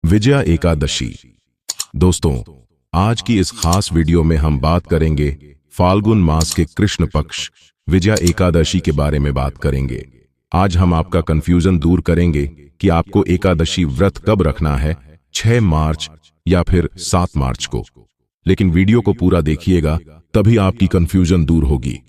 विजया एकादशी। दोस्तों, आज की इस खास वीडियो में हम बात करेंगे फाल्गुन मास के कृष्ण पक्ष विजया एकादशी के बारे में बात करेंगे। आज हम आपका कंफ्यूजन दूर करेंगे कि आपको एकादशी व्रत कब रखना है, 6 मार्च या फिर 7 मार्च को। लेकिन वीडियो को पूरा देखिएगा, तभी आपकी कंफ्यूजन दूर होगी।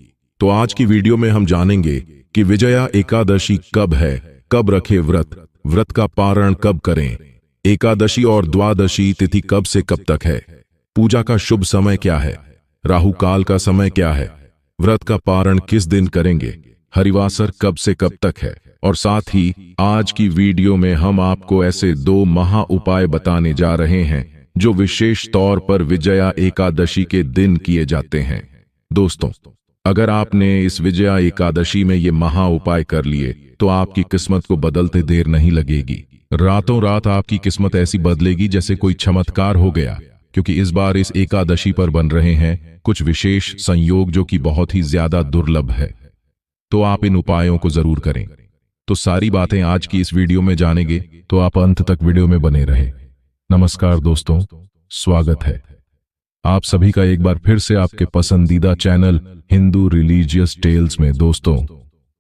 तो आज की वीडियो में हम जानेंगे कि विजया एकादशी कब है, कब रखे व्रत का पारण कब करें, एकादशी और द्वादशी तिथि कब से कब तक है, पूजा का शुभ समय क्या है, राहु काल का समय क्या है, व्रत का पारण किस दिन करेंगे, हरिवासर कब से कब तक है, और साथ ही आज की वीडियो में हम आपको ऐसे 2 महा उपाय बताने जा रहे हैं जो विशेष तौर पर विजया एकादशी के दिन किए जाते हैं। दोस्तों, अगर आपने इस विजया एकादशी में ये महा उपाय कर लिए तो आपकी किस्मत को बदलते देर नहीं लगेगी। रातों रात आपकी किस्मत ऐसी बदलेगी जैसे कोई चमत्कार हो गया, क्योंकि इस बार इस एकादशी पर बन रहे हैं कुछ विशेष संयोग जो कि बहुत ही ज्यादा दुर्लभ है। तो आप इन उपायों को जरूर करें। तो सारी बातें आज की इस वीडियो में जानेंगे, तो आप अंत तक वीडियो में बने रहे। नमस्कार दोस्तों, स्वागत है आप सभी का एक बार फिर से आपके पसंदीदा चैनल हिंदू रिलीजियस टेल्स में। दोस्तों,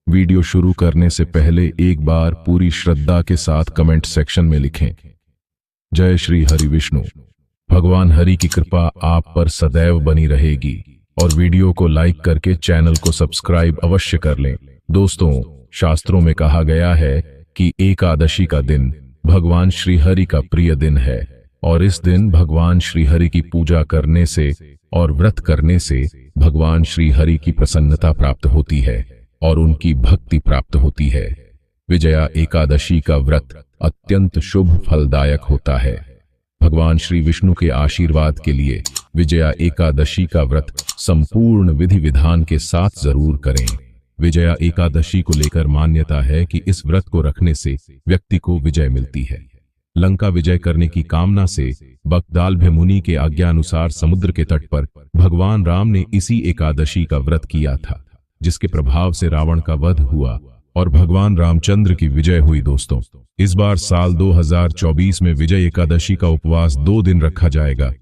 वीडियो शुरू करने से पहले एक बार पूरी श्रद्धा के साथ कमेंट सेक्शन में लिखें, जय श्री हरि विष्णु। भगवान हरि की कृपा आप पर सदैव बनी रहेगी, और वीडियो को लाइक करके चैनल को सब्सक्राइब अवश्य कर लें। दोस्तों, शास्त्रों में कहा गया है कि एकादशी का दिन भगवान श्री हरि का प्रिय दिन है, और इस दिन भगवान श्री हरि की पूजा करने से और व्रत करने से भगवान श्री हरि की प्रसन्नता प्राप्त होती है और उनकी भक्ति प्राप्त होती है। विजया एकादशी का व्रत अत्यंत शुभ फलदायक होता है। भगवान श्री विष्णु के आशीर्वाद के लिए विजया एकादशी का व्रत संपूर्ण विधि विधान के साथ जरूर करें। विजया एकादशी को लेकर मान्यता है कि इस व्रत को रखने से व्यक्ति को विजय मिलती है। लंका विजय करने की कामना से बकदालभ्य मुनि के आज्ञानुसार समुद्र के तट पर भगवान राम ने इसी एकादशी का व्रत किया था, जिसके प्रभाव से रावण का वध हुआ और भगवान रामचंद्र की विजय हुई। दोस्तों, इस बार साल 2024 में विजय एकादशी का उपवास 2 दिन रखा जाएगा,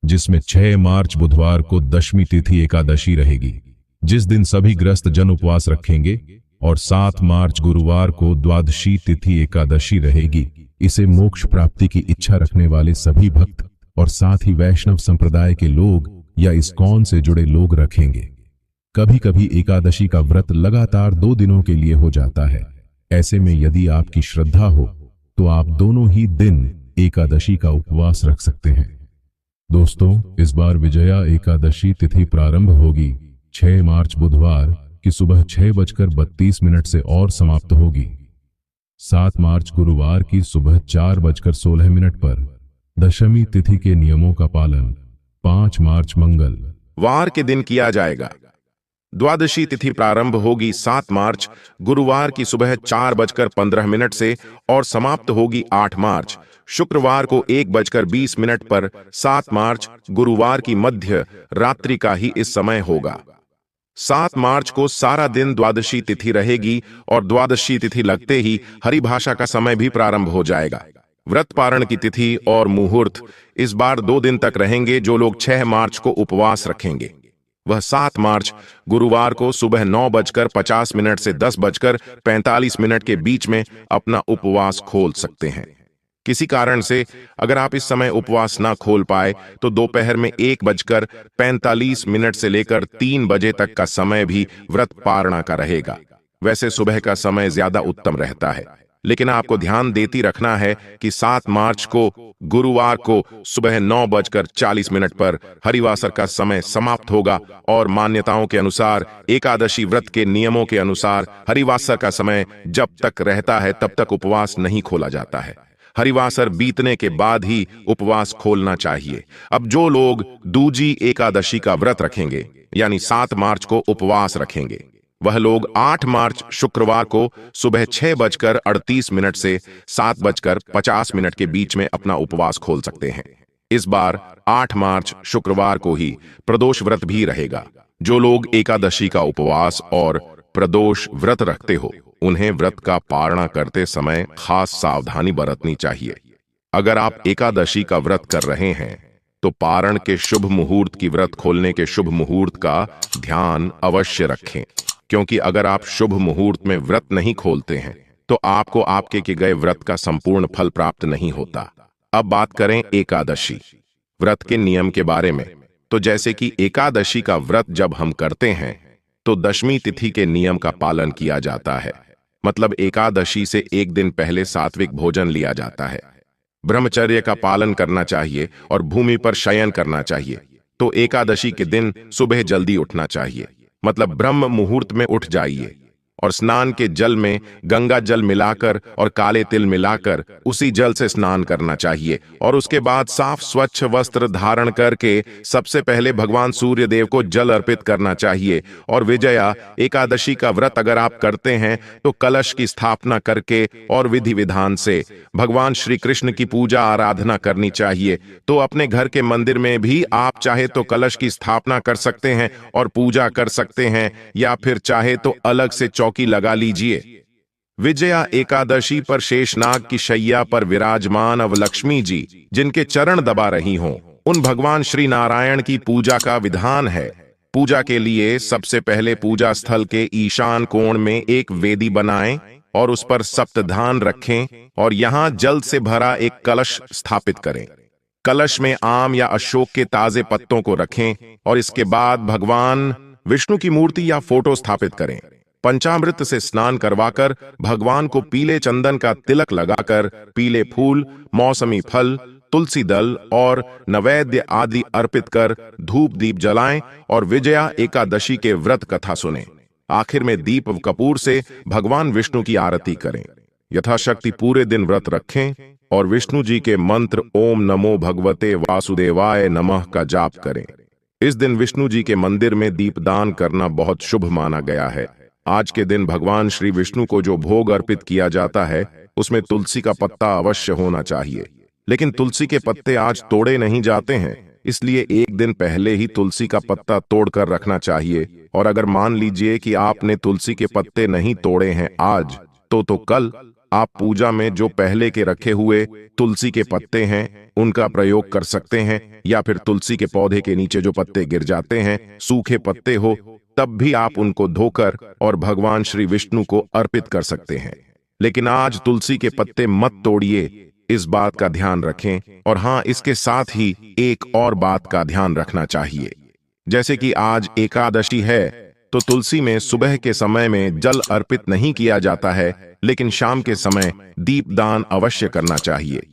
जिसमें 6 मार्च बुधवार को दशमी तिथि एकादशी रहेगी, जिस दिन सभी ग्रस्त जन उपवास रखेंगे, और 7 मार्च गुरुवार को द्वादशी तिथि एकादशी रहेगी। इसे मोक्ष प्राप्ति की इच्छा रखने वाले सभी भक्त और साथ ही वैष्णव संप्रदाय के लोग या इस्कॉन से जुड़े लोग रखेंगे। कभी कभी एकादशी का व्रत लगातार 2 दिनों के लिए हो जाता है। ऐसे में यदि आपकी श्रद्धा हो तो आप दोनों ही दिन एकादशी का उपवास रख सकते हैं। दोस्तों, इस बार विजया एकादशी तिथि प्रारंभ होगी 6 मार्च बुधवार की सुबह 6:32 से और समाप्त होगी 7 मार्च गुरुवार की सुबह 4:16 पर। दशमी तिथि के नियमों का पालन 5 मार्च मंगलवार के दिन किया जाएगा। द्वादशी तिथि प्रारंभ होगी 7 मार्च गुरुवार की सुबह 4:15 से और समाप्त होगी 8 मार्च शुक्रवार को 1:20 पर। 7 मार्च गुरुवार की मध्य रात्रि का ही इस समय होगा। 7 मार्च को सारा दिन द्वादशी तिथि रहेगी और द्वादशी तिथि लगते ही हरिभाषा का समय भी प्रारंभ हो जाएगा। व्रत पारण की तिथि और मुहूर्त इस बार 2 दिन तक रहेंगे। जो लोग 6 मार्च को उपवास रखेंगे वह 7 मार्च गुरुवार को सुबह 9:50 से 10:45 के बीच में अपना उपवास खोल सकते हैं। किसी कारण से अगर आप इस समय उपवास ना खोल पाए तो दोपहर में 1:45 से लेकर 3 बजे तक का समय भी व्रत पारणा का रहेगा। वैसे सुबह का समय ज्यादा उत्तम रहता है, लेकिन आपको ध्यान देती रखना है कि 7 मार्च को गुरुवार को सुबह 9:40 पर हरिवासर का समय समाप्त होगा, और मान्यताओं के अनुसार एकादशी व्रत के नियमों के अनुसार हरिवासर का समय जब तक रहता है तब तक उपवास नहीं खोला जाता है। हरिवासर बीतने के बाद ही उपवास खोलना चाहिए। अब जो लोग दूजी एकादशी का व्रत रखेंगे यानी 7 मार्च को उपवास रखेंगे, वह लोग 8 मार्च शुक्रवार को सुबह 6:38 से 7:50 के बीच में अपना उपवास खोल सकते हैं। इस बार 8 मार्च शुक्रवार को ही प्रदोष व्रत भी रहेगा। जो लोग एकादशी का उपवास और प्रदोष व्रत रखते हो, उन्हें व्रत का पारणा करते समय खास सावधानी बरतनी चाहिए। अगर आप एकादशी का व्रत कर रहे हैं तो पारण के शुभ मुहूर्त की व्रत खोलने के शुभ मुहूर्त का ध्यान अवश्य रखें, क्योंकि अगर आप शुभ मुहूर्त में व्रत नहीं खोलते हैं तो आपको आपके किए गए व्रत का संपूर्ण फल प्राप्त नहीं होता। अब बात करें एकादशी व्रत के नियम के बारे में। तो जैसे कि एकादशी का व्रत जब हम करते हैं तो दशमी तिथि के नियम का पालन किया जाता है। मतलब एकादशी से एक दिन पहले सात्विक भोजन लिया जाता है, ब्रह्मचर्य का पालन करना चाहिए और भूमि पर शयन करना चाहिए। तो एकादशी के दिन सुबह जल्दी उठना चाहिए, मतलब ब्रह्म मुहूर्त में उठ जाइए और स्नान के जल में गंगा जल मिलाकर और काले तिल मिलाकर उसी जल से स्नान करना चाहिए। और उसके बाद साफ स्वच्छ वस्त्र धारण करके सबसे पहले भगवान सूर्य देव को जल अर्पित करना चाहिए। और विजया एकादशी का व्रत अगर आप करते हैं तो कलश की स्थापना करके और विधि विधान से भगवान श्री कृष्ण की पूजा आराधना करनी चाहिए। तो अपने घर के मंदिर में भी आप चाहे तो कलश की स्थापना कर सकते हैं और पूजा कर सकते हैं, या फिर चाहे तो अलग से चौकी लगा लीजिए। विजया एकादशी पर शेषनाग की शैया पर विराजमान अवलक्ष्मी जी जिनके चरण दबा रही हों, उन भगवान श्री नारायण की पूजा का विधान है। पूजा के लिए सबसे पहले पूजा स्थल के ईशान कोण में एक वेदी बनाएं और उस पर सप्तधान रखें और यहां जल से भरा एक कलश स्थापित करें। कलश में आम या अशोक के ताजे पत्तों को रखें और इसके बाद भगवान विष्णु की मूर्ति या फोटो स्थापित करें। पंचामृत से स्नान करवाकर भगवान को पीले चंदन का तिलक लगाकर पीले फूल, मौसमी फल, तुलसी दल और नैवेद्य आदि अर्पित कर धूप दीप जलाएं और विजया एकादशी के व्रत कथा सुनें। आखिर में दीप कपूर से भगवान विष्णु की आरती करें। यथाशक्ति पूरे दिन व्रत रखें और विष्णु जी के मंत्र ओम नमो भगवते वासुदेवाय नमः का जाप करें। इस दिन विष्णु जी के मंदिर में दीपदान करना बहुत शुभ माना गया है। आज के दिन भगवान श्री विष्णु को जो भोग अर्पित किया जाता है उसमें तुलसी का पत्ता अवश्य होना चाहिए, लेकिन तुलसी के पत्ते आज तोड़े नहीं जाते हैं, इसलिए एक दिन पहले ही तुलसी का पत्ता तोड़कर रखना चाहिए। और अगर मान लीजिए कि आपने तुलसी के पत्ते नहीं तोड़े हैं आज, तो कल आप पूजा में जो पहले के रखे हुए तुलसी के पत्ते हैं उनका प्रयोग कर सकते हैं, या फिर तुलसी के पौधे के नीचे जो पत्ते गिर जाते हैं, सूखे पत्ते हो, तब भी आप उनको धोकर और भगवान श्री विष्णु को अर्पित कर सकते हैं। लेकिन आज तुलसी के पत्ते मत तोड़िए, इस बात का ध्यान रखें। और हाँ, इसके साथ ही एक और बात का ध्यान रखना चाहिए। जैसे कि आज एकादशी है तो तुलसी में सुबह के समय में जल अर्पित नहीं किया जाता है, लेकिन शाम के समय दीपदान अवश्य करना चाहिए।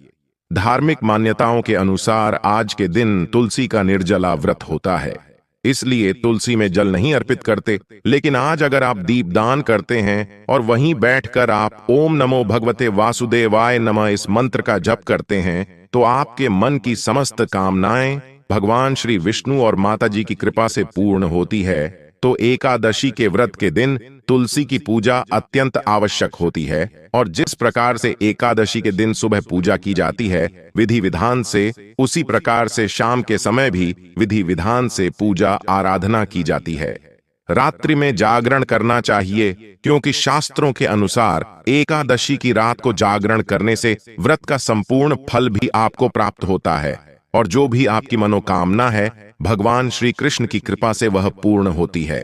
धार्मिक मान्यताओं के अनुसार आज के दिन तुलसी का निर्जला व्रत होता है, इसलिए तुलसी में जल नहीं अर्पित करते। लेकिन आज अगर आप दीपदान करते हैं और वहीं बैठकर आप ओम नमो भगवते वासुदेवाय नमः इस मंत्र का जप करते हैं तो आपके मन की समस्त कामनाएं भगवान श्री विष्णु और माता जी की कृपा से पूर्ण होती है। तो एकादशी के व्रत के दिन तुलसी की पूजा अत्यंत आवश्यक होती है, और जिस प्रकार से एकादशी के दिन सुबह पूजा की जाती है विधि विधान से, उसी प्रकार से शाम के समय भी विधि विधान से पूजा आराधना की जाती है। रात्रि में जागरण करना चाहिए, क्योंकि शास्त्रों के अनुसार एकादशी की रात को जागरण करने से व्रत का संपूर्ण फल भी आपको प्राप्त होता है, और जो भी आपकी मनोकामना है भगवान श्री कृष्ण की कृपा से वह पूर्ण होती है।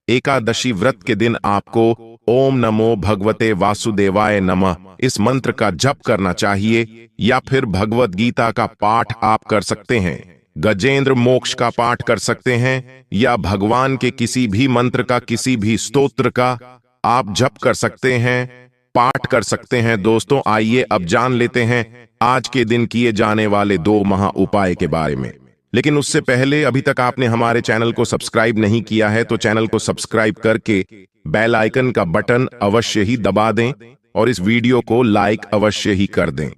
एकादशी व्रत के दिन आपको ओम नमो भगवते वासुदेवाय नमः इस मंत्र का जप करना चाहिए, या फिर भगवत गीता का पाठ आप कर सकते हैं, गजेंद्र मोक्ष का पाठ कर सकते हैं, या भगवान के किसी भी मंत्र का, किसी भी स्तोत्र का आप जप कर सकते हैं, पाठ कर सकते हैं। दोस्तों, आइए अब जान लेते हैं आज के दिन किए जाने वाले 2 महा उपाय के बारे में। लेकिन उससे पहले अभी तक आपने हमारे चैनल को सब्सक्राइब नहीं किया है तो चैनल को सब्सक्राइब करके बेल आइकन का बटन अवश्य ही दबा दें और इस वीडियो को लाइक अवश्य ही कर दें।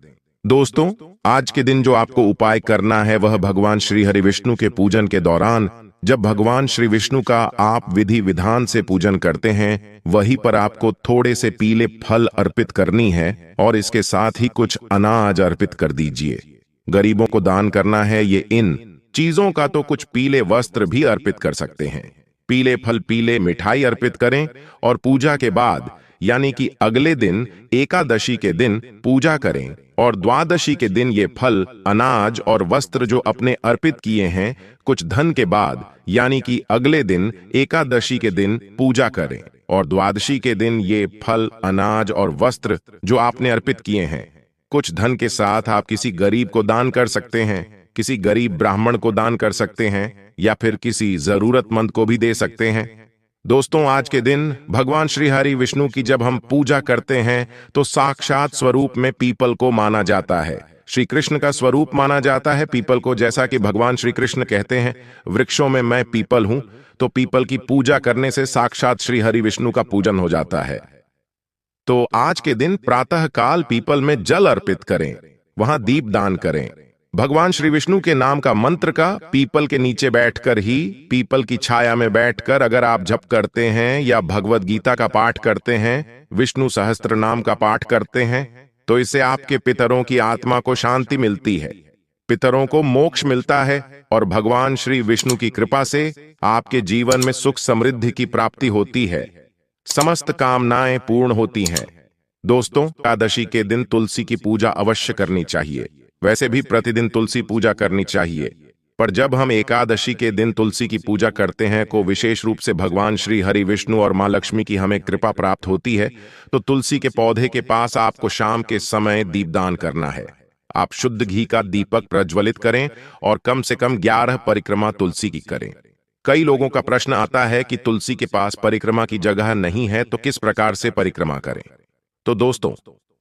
दोस्तों, आज के दिन जो आपको उपाय करना है वह भगवान श्री हरि विष्णु के पूजन के दौरान, जब भगवान श्री विष्णु का आप विधि विधान से पूजन करते हैं वहीं पर आपको थोड़े से पीले फल अर्पित करनी है, और इसके साथ ही कुछ अनाज अर्पित कर दीजिए। गरीबों को दान करना है। ये इन चीजों का तो कुछ पीले वस्त्र भी अर्पित कर सकते हैं। पीले फल, पीले मिठाई अर्पित करें और पूजा के बाद यानी कि अगले दिन एकादशी के दिन पूजा करें और द्वादशी के दिन ये फल, अनाज और वस्त्र जो अपने अर्पित किए हैं कुछ धन के बाद, यानी कि अगले दिन एकादशी के दिन पूजा करें और द्वादशी के दिन ये फल, अनाज और वस्त्र जो आपने अर्पित किए हैं कुछ धन के साथ आप किसी गरीब को दान कर सकते हैं, किसी गरीब ब्राह्मण को दान कर सकते हैं या फिर किसी जरूरतमंद को भी दे सकते हैं। दोस्तों, आज के दिन भगवान श्री हरि विष्णु की जब हम पूजा करते हैं तो साक्षात स्वरूप में पीपल को माना जाता है। श्री कृष्ण का स्वरूप माना जाता है पीपल को, जैसा कि भगवान श्री कृष्ण कहते हैं, वृक्षों में मैं पीपल हूं। तो पीपल की पूजा करने से साक्षात श्री हरि विष्णु का पूजन हो जाता है। तो आज के दिन प्रातः काल पीपल में जल अर्पित करें, वहां दीप दान करें। भगवान श्री विष्णु के नाम का मंत्र का पीपल के नीचे बैठकर ही, पीपल की छाया में बैठकर अगर आप जप करते हैं या भगवत गीता का पाठ करते हैं, विष्णु सहस्त्र नाम का पाठ करते हैं, तो इससे आपके पितरों की आत्मा को शांति मिलती है, पितरों को मोक्ष मिलता है और भगवान श्री विष्णु की कृपा से आपके जीवन में सुख समृद्धि की प्राप्ति होती है, समस्त कामनाएं पूर्ण होती हैं। दोस्तों, एकादशी के दिन तुलसी की पूजा अवश्य करनी चाहिए। वैसे भी प्रतिदिन तुलसी पूजा करनी चाहिए, पर जब हम एकादशी के दिन तुलसी की पूजा करते हैं को विशेष रूप से भगवान श्री हरि विष्णु और मां लक्ष्मी की हमें कृपा प्राप्त होती है, तो तुलसी के पौधे के पास आपको शाम के समय दीपदान करना है। आप शुद्ध घी का दीपक प्रज्वलित करें और कम से कम 11 परिक्रमा तुलसी की करें। कई लोगों का प्रश्न आता है कि तुलसी के पास परिक्रमा की जगह नहीं है तो किस प्रकार से परिक्रमा करें। तो दोस्तों,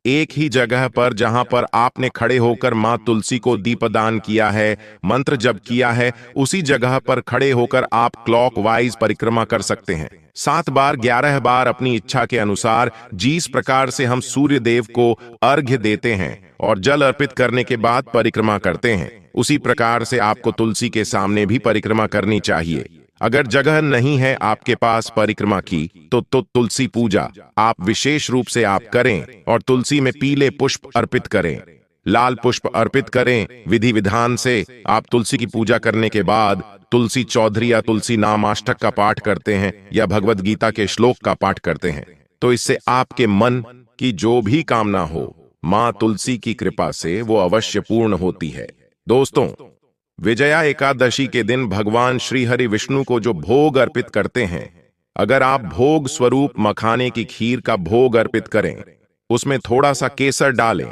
एक ही जगह पर जहां पर आपने खड़े होकर मां तुलसी को दीपदान किया है, मंत्र जप किया है, उसी जगह पर खड़े होकर आप क्लॉकवाइज परिक्रमा कर सकते हैं। 7 बार, 11 बार अपनी इच्छा के अनुसार, जिस प्रकार से हम सूर्य देव को अर्घ्य देते हैं और जल अर्पित करने के बाद परिक्रमा करते हैं, उसी प्रकार से आपको तुलसी के सामने भी परिक्रमा करनी चाहिए। अगर जगह नहीं है आपके पास परिक्रमा की तो तुलसी पूजा आप विशेष रूप से आप करें और तुलसी में पीले पुष्प अर्पित करें, लाल पुष्प अर्पित करें। विधि विधान से आप तुलसी की पूजा करने के बाद तुलसी चौधरी या तुलसी नामाष्टक का पाठ करते हैं या भगवत गीता के श्लोक का पाठ करते हैं, तो इससे आपके मन की जो भी कामना हो मां तुलसी की कृपा से वो अवश्य पूर्ण होती है। दोस्तों, विजया एकादशी के दिन भगवान श्री हरि विष्णु को जो भोग अर्पित करते हैं, अगर आप भोग स्वरूप मखाने की खीर का भोग अर्पित करें, उसमें थोड़ा सा केसर डालें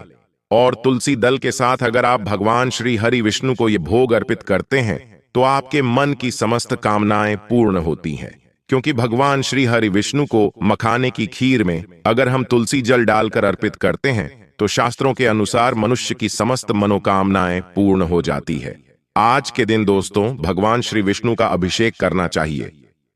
और तुलसी दल के साथ अगर आप भगवान श्री हरि विष्णु को ये भोग अर्पित करते हैं, तो आपके मन की समस्त कामनाएं पूर्ण होती हैं। क्योंकि भगवान श्री हरि विष्णु को मखाने की खीर में अगर हम तुलसी जल डालकर अर्पित करते हैं, तो शास्त्रों के अनुसार मनुष्य की समस्त मनोकामनाएं पूर्ण हो जाती है। आज के दिन दोस्तों, भगवान श्री विष्णु का अभिषेक करना चाहिए,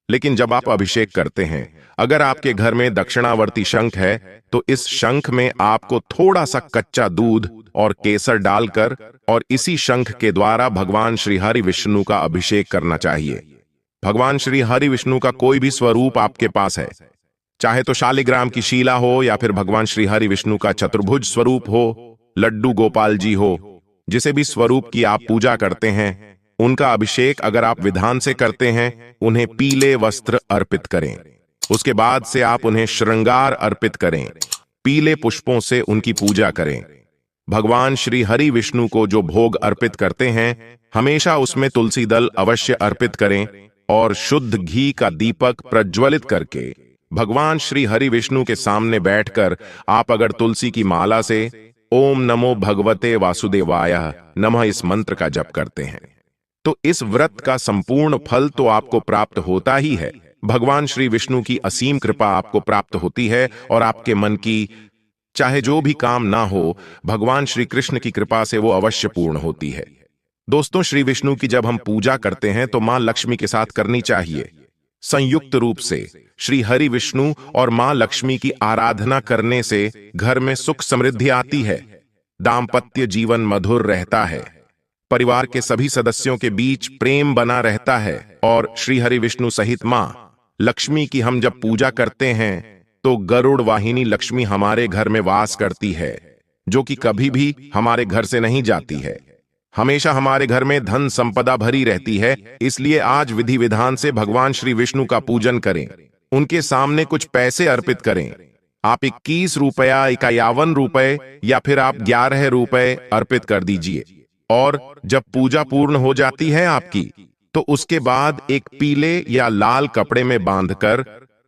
लेकिन जब आप अभिषेक करते हैं, अगर आपके घर में दक्षिणावर्ती शंख है, तो इस शंख में आपको थोड़ा सा कच्चा दूध और केसर डालकर और इसी शंख के द्वारा भगवान श्री हरि विष्णु का अभिषेक करना चाहिए। भगवान श्री हरि विष्णु का कोई भी स्वरूप आपके पास है, चाहे तो शालिग्राम की शीला हो या फिर भगवान श्री हरि विष्णु का चतुर्भुज स्वरूप हो, लड्डू गोपाल जी हो, जिसे भी स्वरूप की आप पूजा करते हैं, उनका अभिषेक अगर आप विधान से करते हैं, उन्हें पीले वस्त्र अर्पित करें। उसके बाद से आप उन्हें श्रृंगार अर्पित करें, पीले पुष्पों से उनकी पूजा करें। भगवान श्री हरि विष्णु को जो भोग अर्पित करते हैं, हमेशा उसमें तुलसी दल अवश्य अर्पित करें और शुद्ध घी का दीपक प्रज्वलित करके भगवान श्री हरि विष्णु के सामने बैठकर आप अगर तुलसी की माला से ओम नमो भगवते वासुदेवाय नमः इस मंत्र का जप करते हैं, तो इस व्रत का संपूर्ण फल तो आपको प्राप्त होता ही है। भगवान श्री विष्णु की असीम कृपा आपको प्राप्त होती है और आपके मन की चाहे जो भी काम ना हो, भगवान श्री कृष्ण की कृपा से वो अवश्य पूर्ण होती है। दोस्तों, श्री विष्णु की जब हम पूजा करते हैं तो मां लक्ष्मी के साथ करनी चाहिए। संयुक्त रूप से श्री हरि विष्णु और मां लक्ष्मी की आराधना करने से घर में सुख समृद्धि आती है, दाम्पत्य जीवन मधुर रहता है, परिवार के सभी सदस्यों के बीच प्रेम बना रहता है और श्री हरि विष्णु सहित मां लक्ष्मी की हम जब पूजा करते हैं तो गरुड़ वाहिनी लक्ष्मी हमारे घर में वास करती है, जो कि कभी भी हमारे घर से नहीं जाती है। हमेशा हमारे घर में धन संपदा भरी रहती है। इसलिए आज विधि विधान से भगवान श्री विष्णु का पूजन करें, उनके सामने कुछ पैसे अर्पित करें, आप 21 रुपया, 51 रुपए या फिर आप 11 रुपए अर्पित कर दीजिए। और जब पूजा पूर्ण हो जाती है आपकी, तो उसके बाद एक पीले या लाल कपड़े में बांधकर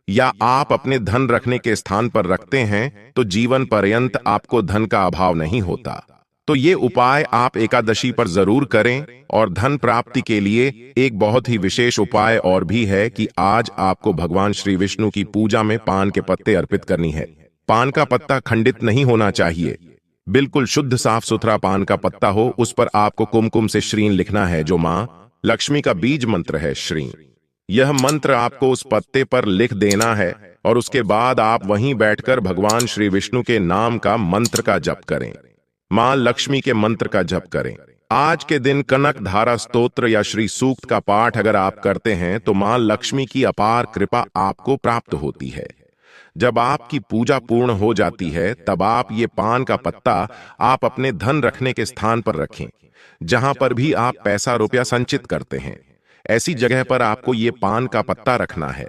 या आप अपने धन रखने के स्थान पर रखते हैं तो जीवन पर्यंत आपको धन का अभाव नहीं होता। तो ये उपाय आप एकादशी पर जरूर करें। और धन प्राप्ति के लिए एक बहुत ही विशेष उपाय और भी है कि आज आपको भगवान श्री विष्णु की पूजा में पान के पत्ते अर्पित करनी है। पान का पत्ता खंडित नहीं होना चाहिए, बिल्कुल शुद्ध साफ सुथरा पान का पत्ता हो। उस पर आपको कुमकुम से श्रीं लिखना है, जो मां लक्ष्मी का बीज मंत्र है, श्रीं। यह मंत्र आपको उस पत्ते पर लिख देना है और उसके बाद आप वहीं बैठकर भगवान श्री विष्णु के नाम का मंत्र का जप करें, मां लक्ष्मी के मंत्र का जप करें। आज के दिन कनक धारा स्तोत्र या श्री सूक्त का पाठ अगर आप करते हैं तो मां लक्ष्मी की अपार कृपा आपको प्राप्त होती है। जब आपकी पूजा पूर्ण हो जाती है तब आप ये पान का पत्ता आप अपने धन रखने के स्थान पर रखें, जहां पर भी आप पैसा रुपया संचित करते हैं। ऐसी जगह पर आपको ये पान का पत्ता रखना है।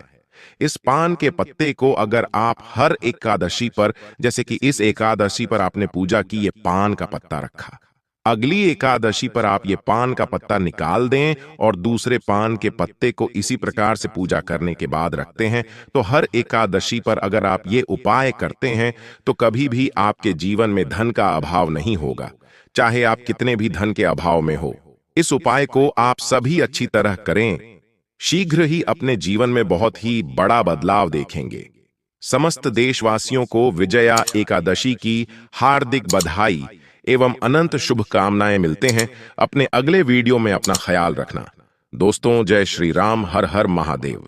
इस पान के पत्ते को अगर आप हर एकादशी पर, जैसे कि इस एकादशी पर आपने पूजा की, ये पान का पत्ता रखा, अगली एकादशी पर आप ये पान का पत्ता निकाल दें और दूसरे पान के पत्ते को इसी प्रकार से पूजा करने के बाद रखते हैं, तो हर एकादशी पर अगर आप ये उपाय करते हैं तो कभी भी आपके जीवन में धन का अभाव नहीं होगा, चाहे आप कितने भी धन के अभाव में हो। इस उपाय को आप सभी अच्छी तरह करें, शीघ्र ही अपने जीवन में बहुत ही बड़ा बदलाव देखेंगे। समस्त देशवासियों को विजया एकादशी की हार्दिक बधाई एवं अनंत शुभकामनाएं। मिलते हैं अपने अगले वीडियो में। अपना ख्याल रखना दोस्तों। जय श्री राम। हर हर महादेव।